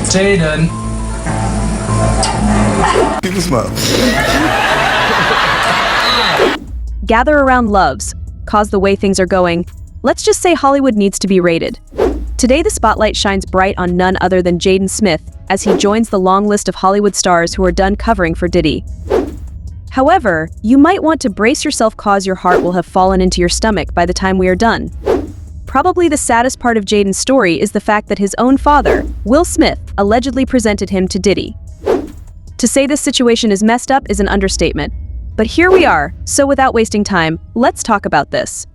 Jaden. People smile. Gather around loves, cause the way things are going. Let's just say Hollywood needs to be rated. Today the spotlight shines bright on none other than Jaden Smith as he joins the long list of Hollywood stars who are done covering for Diddy. However, you might want to brace yourself cause your heart will have fallen into your stomach by the time we are done. Probably the saddest part of Jaden's story is the fact that his own father, Will Smith, allegedly presented him to Diddy. To say this situation is messed up is an understatement. But here we are, so without wasting time, let's talk about this.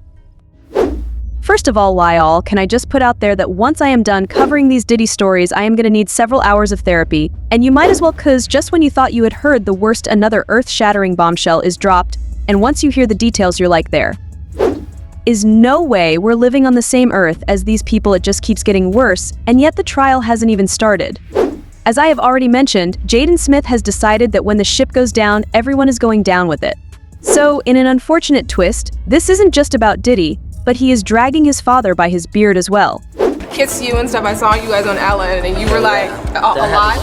First of all, can I just put out there that once I am done covering these Diddy stories, I am gonna need several hours of therapy, and you might as well, cause just when you thought you had heard the worst, another earth-shattering bombshell is dropped, and once you hear the details, you're like, there is no way we're living on the same earth as these people. It just keeps getting worse, and yet the trial hasn't even started. As I have already mentioned, Jaden Smith has decided that when the ship goes down, everyone is going down with it. So, in an unfortunate twist, this isn't just about Diddy, but he is dragging his father by his beard as well. Kissed you and stuff. I saw you guys on Ellen, and you were like alive.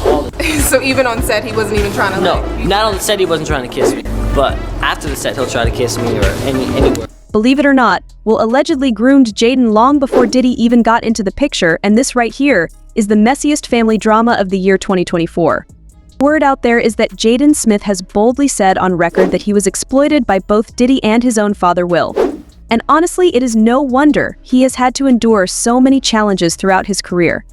So even on set, he wasn't even trying to. No, not on the set he wasn't trying to kiss me, but after the set he'll try to kiss me or anywhere. Believe it or not, Will allegedly groomed Jaden long before Diddy even got into the picture, and this right here is the messiest family drama of the year 2024. Word out there is that Jaden Smith has boldly said on record that he was exploited by both Diddy and his own father Will. And honestly, it is no wonder he has had to endure so many challenges throughout his career.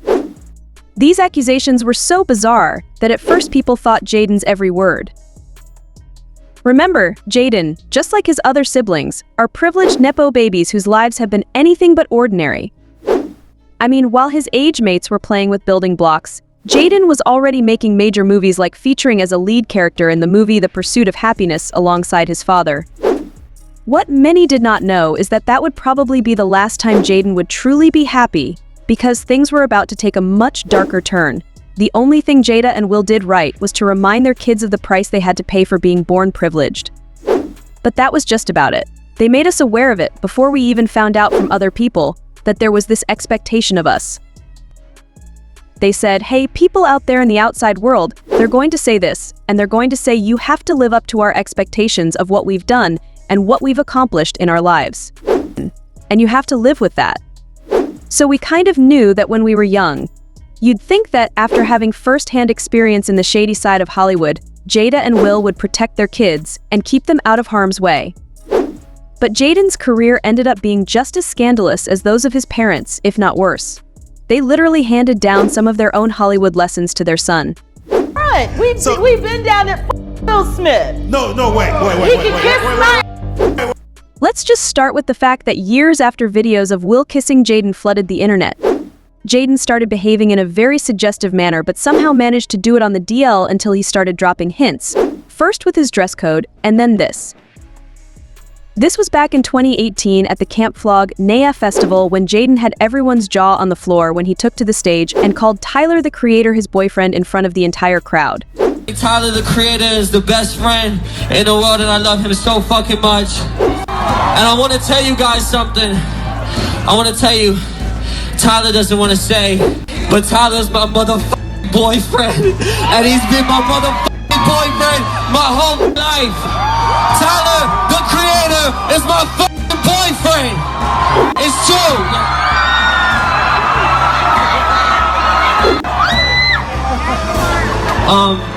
These accusations were so bizarre that at first people thought Jaden's every word. Remember, Jaden, just like his other siblings, are privileged Nepo babies whose lives have been anything but ordinary. I mean, while his age mates were playing with building blocks, Jaden was already making major movies, like featuring as a lead character in the movie The Pursuit of Happiness alongside his father. What many did not know is that that would probably be the last time Jaden would truly be happy, because things were about to take a much darker turn. The only thing Jada and Will did right was to remind their kids of the price they had to pay for being born privileged. But that was just about it. They made us aware of it before we even found out from other people that there was this expectation of us. They said, hey, people out there in the outside world, they're going to say this, and they're going to say you have to live up to our expectations of what we've done and what we've accomplished in our lives. And you have to live with that. So we kind of knew that when we were young. You'd think that after having first-hand experience in the shady side of Hollywood, Jada and Will would protect their kids and keep them out of harm's way. But Jaden's career ended up being just as scandalous as those of his parents, if not worse. They literally handed down some of their own Hollywood lessons to their son. Right, we've been down there Will Smith. Wait. Let's just start with the fact that years after videos of Will kissing Jaden flooded the internet, Jaden started behaving in a very suggestive manner, but somehow managed to do it on the DL until he started dropping hints. First with his dress code, and then this. This was back in 2018 at the Camp Flog Naya Festival when Jaden had everyone's jaw on the floor when he took to the stage and called Tyler the Creator his boyfriend in front of the entire crowd. Tyler the Creator is the best friend in the world and I love him so fucking much. And I want to tell you guys something. I want to tell you, Tyler doesn't want to say, but Tyler's my motherfucking boyfriend. And he's been my motherfucking boyfriend my whole life. Tyler the Creator is my fucking boyfriend. It's true.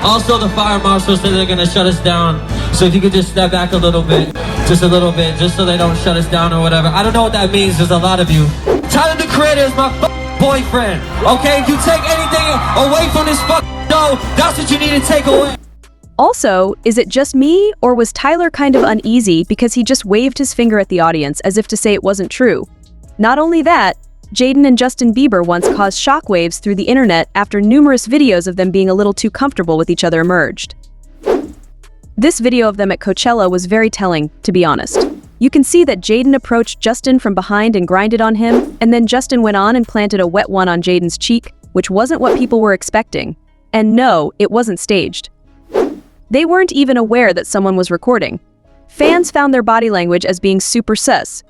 Also the fire marshal said they're gonna shut us down. So if you could just step back a little bit, just so they don't shut us down or whatever. I don't know what that means, there's a lot of you. Tyler the Creator is my boyfriend, okay? If you take anything away from this show, that's what you need to take away. Also, is it just me, or was Tyler kind of uneasy because he just waved his finger at the audience as if to say it wasn't true? Not only that, Jaden and Justin Bieber once caused shockwaves through the internet after numerous videos of them being a little too comfortable with each other emerged. This video of them at Coachella was very telling, to be honest. You can see that Jaden approached Justin from behind and grinded on him, and then Justin went on and planted a wet one on Jaden's cheek, which wasn't what people were expecting. And no, it wasn't staged. They weren't even aware that someone was recording. Fans found their body language as being super sus.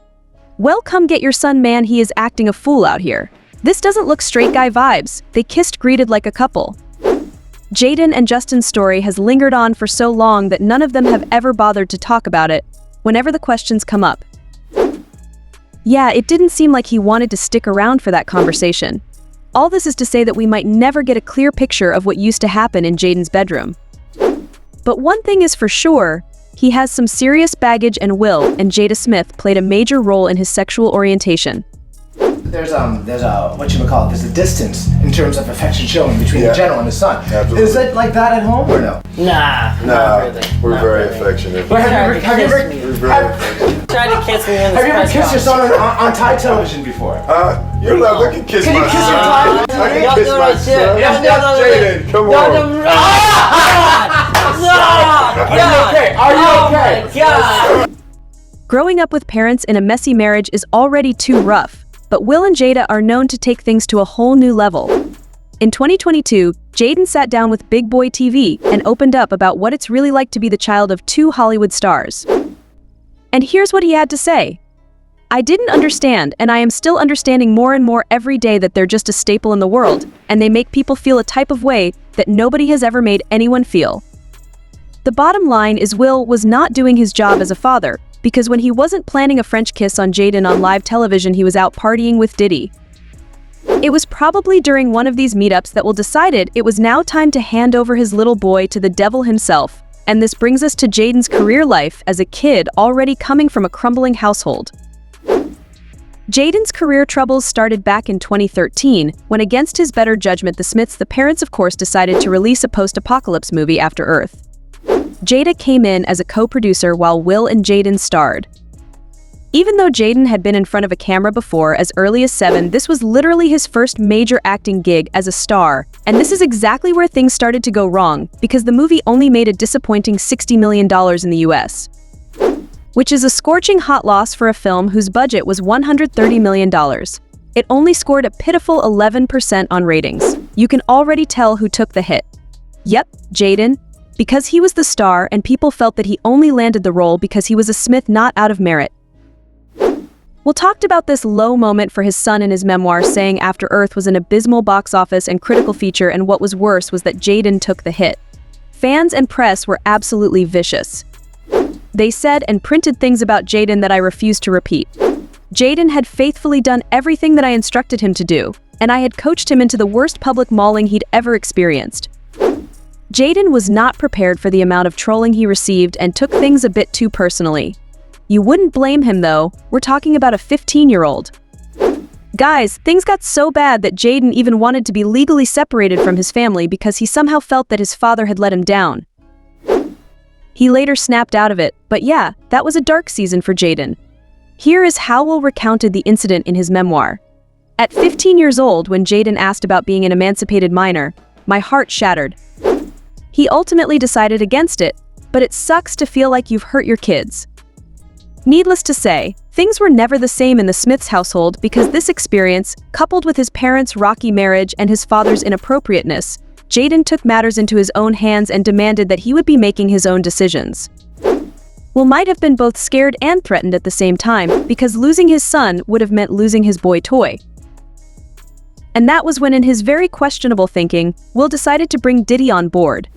Well, come get your son, man, he is acting a fool out here. This doesn't look straight guy vibes. They kissed greeted like a couple. Jaden and Justin's story has lingered on for so long that none of them have ever bothered to talk about it whenever the questions come up. Yeah, it didn't seem like he wanted to stick around for that conversation. All this is to say that we might never get a clear picture of what used to happen in Jaden's bedroom. But one thing is for sure, he has some serious baggage, and Will and Jaden Smith played a major role in his sexual orientation. There's there's a distance in terms of affection showing between the general and his son. Absolutely. Is it like that at home or no? Nah, No, not really. we're Not very really. affectionate. But have you ever Tried to kiss me in the have you ever press kissed your son conference. on Thai television before? You're not looking kiss Can my you kiss your son. Thai? I can kiss my son. No. Jaden, come on. Are you okay? Oh my God. Growing up with parents in a messy marriage is already too rough, but Will and Jada are known to take things to a whole new level. In 2022, Jaden sat down with Big Boy TV and opened up about what it's really like to be the child of two Hollywood stars. And here's what he had to say. I didn't understand, and I am still understanding more and more every day that they're just a staple in the world, and they make people feel a type of way that nobody has ever made anyone feel. The bottom line is Will was not doing his job as a father, because when he wasn't planning a French kiss on Jaden on live television, he was out partying with Diddy. It was probably during one of these meetups that Will decided it was now time to hand over his little boy to the devil himself, and this brings us to Jaden's career life as a kid already coming from a crumbling household. Jaden's career troubles started back in 2013, when against his better judgment the Smiths, the parents of course, decided to release a post-apocalypse movie, After Earth. Jada came in as a co-producer while Will and Jaden starred. Even though Jaden had been in front of a camera before as early as 7, this was literally his first major acting gig as a star, and this is exactly where things started to go wrong, because the movie only made a disappointing $60 million in the US. Which is a scorching hot loss for a film whose budget was $130 million. It only scored a pitiful 11% on ratings. You can already tell who took the hit. Yep, Jaden. Because he was the star and people felt that he only landed the role because he was a Smith, not out of merit. Will talked about this low moment for his son in his memoir, saying After Earth was an abysmal box office and critical feature, and what was worse was that Jaden took the hit. Fans and press were absolutely vicious. They said and printed things about Jaden that I refuse to repeat. Jaden had faithfully done everything that I instructed him to do, and I had coached him into the worst public mauling he'd ever experienced. Jaden was not prepared for the amount of trolling he received and took things a bit too personally. You wouldn't blame him though, we're talking about a 15-year-old. Guys, things got so bad that Jaden even wanted to be legally separated from his family because he somehow felt that his father had let him down. He later snapped out of it, but yeah, that was a dark season for Jaden. Here is how Will recounted the incident in his memoir. At 15 years old, when Jaden asked about being an emancipated minor, my heart shattered. He ultimately decided against it, but it sucks to feel like you've hurt your kids. Needless to say, things were never the same in the Smiths household because this experience, coupled with his parents' rocky marriage and his father's inappropriateness, Jaden took matters into his own hands and demanded that he would be making his own decisions. Will might have been both scared and threatened at the same time, because losing his son would have meant losing his boy toy. And that was when, in his very questionable thinking, Will decided to bring Diddy on board.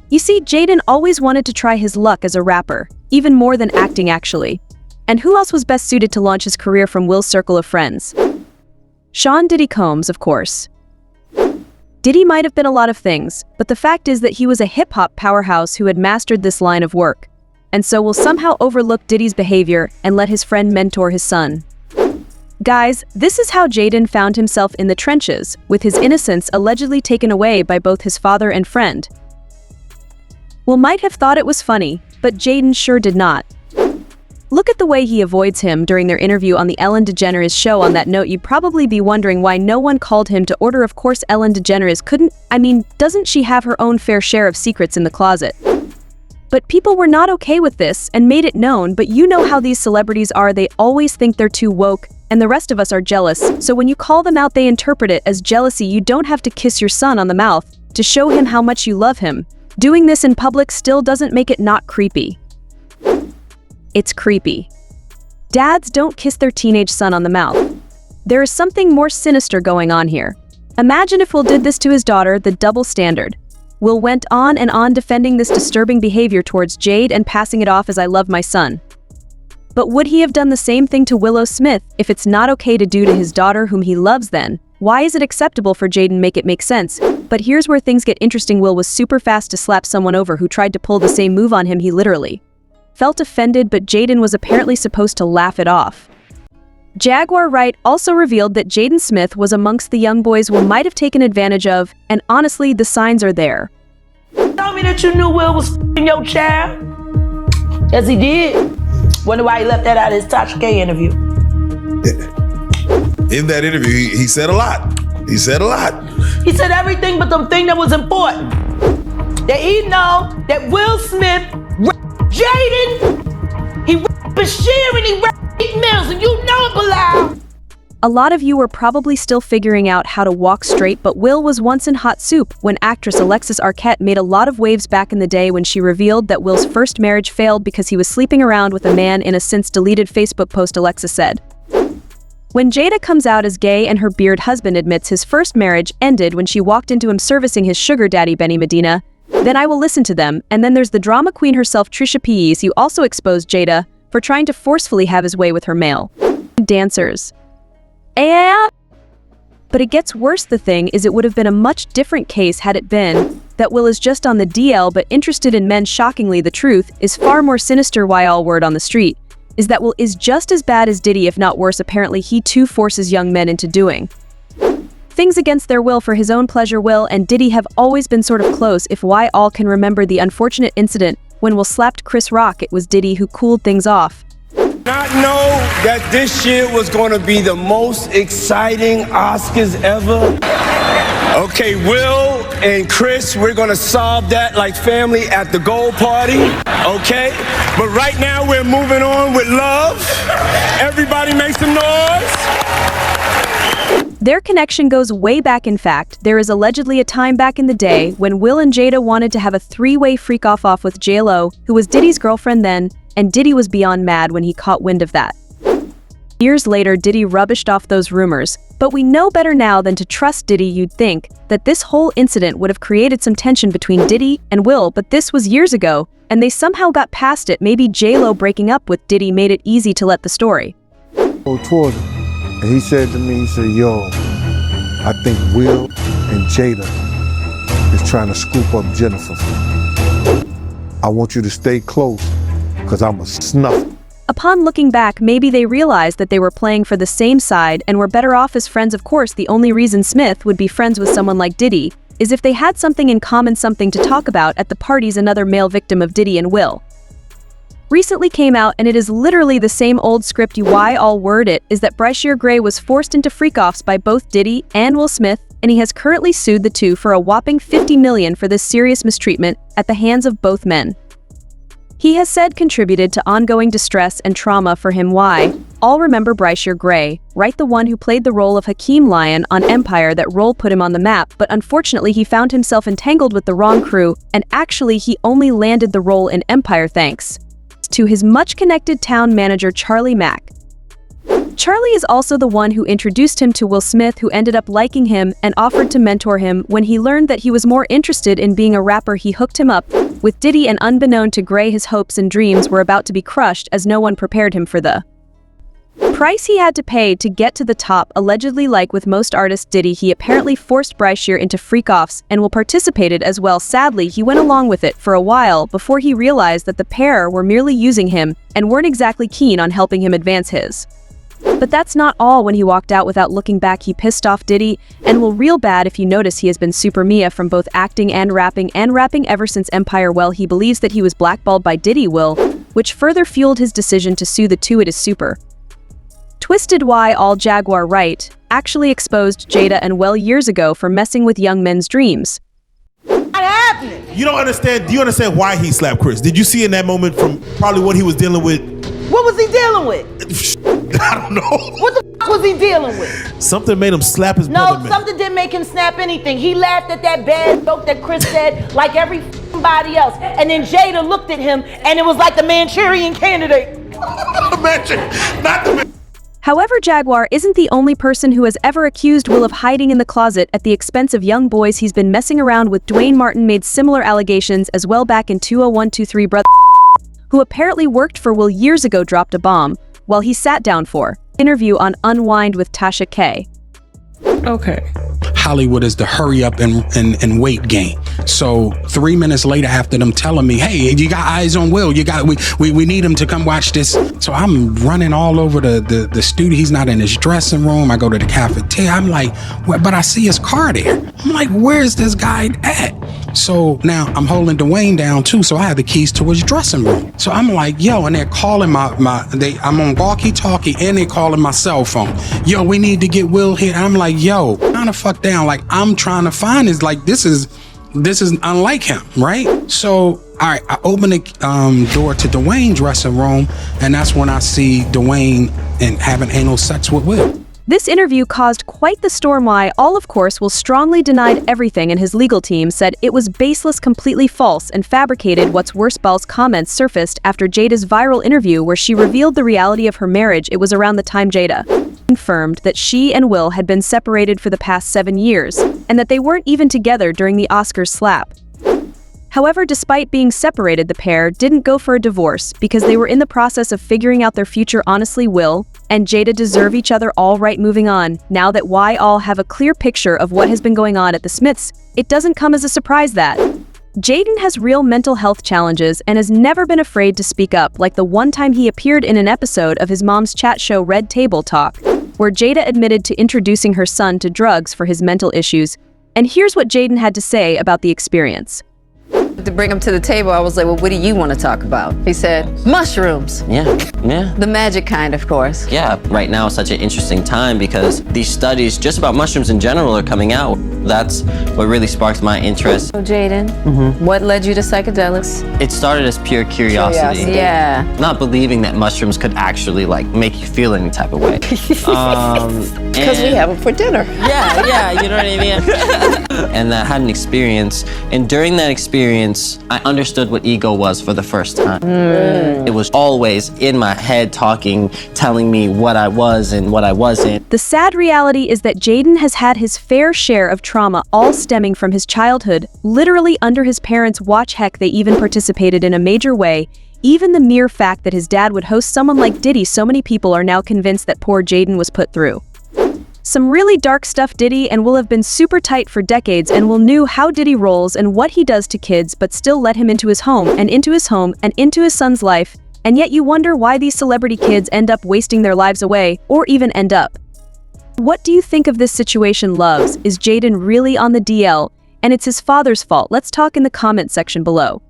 You see, Jaden always wanted to try his luck as a rapper, even more than acting actually. And who else was best suited to launch his career from Will's circle of friends? Sean Diddy Combs, of course. Diddy might have been a lot of things, but the fact is that he was a hip-hop powerhouse who had mastered this line of work, and so Will somehow overlook Diddy's behavior and let his friend mentor his son. Guys, this is how Jaden found himself in the trenches, with his innocence allegedly taken away by both his father and friend. Will might have thought it was funny, but Jaden sure did not. Look at the way he avoids him during their interview on the Ellen DeGeneres show. On that note, you'd probably be wondering why no one called him to order. Of course, Ellen DeGeneres doesn't she have her own fair share of secrets in the closet? But people were not okay with this and made it known, but you know how these celebrities are, they always think they're too woke, and the rest of us are jealous, so when you call them out they interpret it as jealousy. You don't have to kiss your son on the mouth to show him how much you love him. Doing this in public still doesn't make it not creepy. It's creepy. Dads don't kiss their teenage son on the mouth. There is something more sinister going on here. Imagine if Will did this to his daughter, the double standard. Will went on and on defending this disturbing behavior towards Jade and passing it off as "I love my son." But would he have done the same thing to Willow Smith? If it's not okay to do to his daughter whom he loves, then why is it acceptable for Jaden? Make it make sense. But here's where things get interesting. Will was super fast to slap someone over who tried to pull the same move on him. He literally felt offended, but Jaden was apparently supposed to laugh it off. Jaguar Wright also revealed that Jaden Smith was amongst the young boys Will might have taken advantage of, and honestly, the signs are there. Tell me that you knew Will was f***ing your child. Yes, he did. Wonder why he left that out of his Tasha K interview. In that interview, he said a lot. He said a lot. He said everything but the thing that was important. That he know that Will Smith Jaden, he Bashir and he Meek Mills, and you know it, Bilal. A lot of you were probably still figuring out how to walk straight, but Will was once in hot soup when actress Alexis Arquette made a lot of waves back in the day when she revealed that Will's first marriage failed because he was sleeping around with a man in a since-deleted Facebook post. Alexis said, "When Jada comes out as gay and her beard husband admits his first marriage ended when she walked into him servicing his sugar daddy Benny Medina, then I will listen to them." And then there's the drama queen herself, Trisha Paytas, who also exposed Jada for trying to forcefully have his way with her male dancers. But it gets worse. The thing is, it would have been a much different case had it been that Will is just on the DL but interested in men. Shockingly, the truth is far more sinister. Why all word on the street is that Will is just as bad as Diddy, if not worse. Apparently, he too forces young men into doing things against their will for his own pleasure. Will and Diddy have always been sort of close. If why all can remember the unfortunate incident when Will slapped Chris Rock, it was Diddy who cooled things off. Not know that this year was going to be the most exciting Oscars ever. Okay, Will and Chris, we're going to solve that like family at the gold party, okay? But right now we're moving on with love. Everybody make some noise. Their connection goes way back. In fact, there is allegedly a time back in the day when Will and Jada wanted to have a three-way freak-off with J-Lo, who was Diddy's girlfriend then, and Diddy was beyond mad when he caught wind of that. Years later, Diddy rubbished off those rumors, but we know better now than to trust Diddy. You'd think that this whole incident would have created some tension between Diddy and Will, but this was years ago, and they somehow got past it. Maybe J-Lo breaking up with Diddy made it easy to let the story toward him, and he said to me, he said, "Yo, I think Will and Jada is trying to scoop up Jennifer. I want you to stay close, because I'm a snuff." Upon looking back, maybe they realized that they were playing for the same side and were better off as friends. Of course, the only reason Smith would be friends with someone like Diddy is if they had something in common, something to talk about at the parties. Another male victim of Diddy and Will recently came out, and it is literally the same old script. Why all word it is that Bryshere Gray was forced into freak-offs by both Diddy and Will Smith, and he has currently sued the two for a whopping $50 million for this serious mistreatment at the hands of both men. He has said contributed to ongoing distress and trauma for him. Why? All remember Bryshere Gray, right? The one who played the role of Hakeem Lyon on Empire. That role put him on the map, but unfortunately he found himself entangled with the wrong crew, and actually he only landed the role in Empire thanks to his much-connected town manager Charlie Mack. Charlie is also the one who introduced him to Will Smith, who ended up liking him and offered to mentor him. When he learned that he was more interested in being a rapper, he hooked him up with Diddy, and unbeknown to Gray, his hopes and dreams were about to be crushed as no one prepared him for the price he had to pay to get to the top. Allegedly, like with most artists, Diddy, he apparently forced Bryshere into freak-offs, and Will participated as well. Sadly, he went along with it for a while before he realized that the pair were merely using him and weren't exactly keen on helping him advance his. But that's not all. When he walked out without looking back, he pissed off Diddy and Will real bad. If you notice, he has been super Mia from both acting and rapping ever since Empire. Well, he believes that he was blackballed by Diddy, Will, which further fueled his decision to sue the two. It is super twisted why all Jaguar Wright actually exposed Jada and Will years ago for messing with young men's dreams. What happened? You don't understand. Do you understand why he slapped Chris? Did you see in that moment from probably what he was dealing with? What was he dealing with? I don't know. What the f was he dealing with? Something made him slap his brother. No, something didn't make him snap anything. He laughed at that bad joke that Chris said like everybody else. And then Jada looked at him and it was like the Manchurian Candidate. Not the However, Jaguar isn't the only person who has ever accused Will of hiding in the closet at the expense of young boys he's been messing around with. Dwayne Martin made similar allegations as well back in 20123. Brother, who apparently worked for Will years ago, dropped a bomb while he sat down for interview on Unwind with Tasha K. Okay. Hollywood is the hurry up and wait game. So 3 minutes later, after them telling me, hey, you got eyes on Will, we need him to come watch this. So I'm running all over the studio. He's not in his dressing room. I go to the cafeteria. I'm like, but I see his car there. I'm like, where's this guy at? So now I'm holding Dwayne down too. So I have the keys to his dressing room. So I'm like, yo, and they're calling I'm on walkie-talkie and they're calling my cell phone. Yo, we need to get Will here. I'm like, yo, kind of fuck down. Like, I'm trying to find this. Like, this is unlike him, right? So, all right, I open the door to Dwayne's dressing room, and that's when I see Dwayne and having anal sex with Will. This interview caused quite the storm. Why all, of course, Will strongly denied everything, and his legal team said it was baseless, completely false, and fabricated. What's worse, Ball's comments surfaced after Jada's viral interview where she revealed the reality of her marriage. It was around the time Jada confirmed that she and Will had been separated for the past 7 years, and that they weren't even together during the Oscars slap. However, despite being separated, the pair didn't go for a divorce because they were in the process of figuring out their future. Honestly, Will and Jada deserve each other. All right, moving on. Now that we all have a clear picture of what has been going on at the Smiths, it doesn't come as a surprise that Jaden has real mental health challenges and has never been afraid to speak up, like the one time he appeared in an episode of his mom's chat show Red Table Talk, where Jada admitted to introducing her son to drugs for his mental issues. And here's what Jaden had to say about the experience. To bring him to the table, I was like, well, what do you want to talk about? He said, mushrooms. Yeah. The magic kind, of course. Yeah, right now is such an interesting time because these studies just about mushrooms in general are coming out. That's what really sparked my interest. So, Jaden, what led you to psychedelics? It started as pure curiosity. Yeah. Not believing that mushrooms could actually like make you feel any type of way. Because we have them for dinner. Yeah, you know what I mean? And I had an experience, and during that experience, I understood what ego was for the first time. It was always in my head talking, telling me what I was and what I wasn't. The sad reality is that Jaden has had his fair share of trauma, all stemming from his childhood, literally under his parents' watch. Heck, they even participated in a major way. Even the mere fact that his dad would host someone like Diddy, so many people are now convinced that poor Jaden was put through some really dark stuff. Diddy and Will have been super tight for decades, and Will knew how Diddy rolls and what he does to kids, but still let him into his home and into his son's life. And yet you wonder why these celebrity kids end up wasting their lives away, or even end up. What do you think of this situation, loves? Is Jaden really on the DL, and it's his father's fault? Let's talk in the comment section below.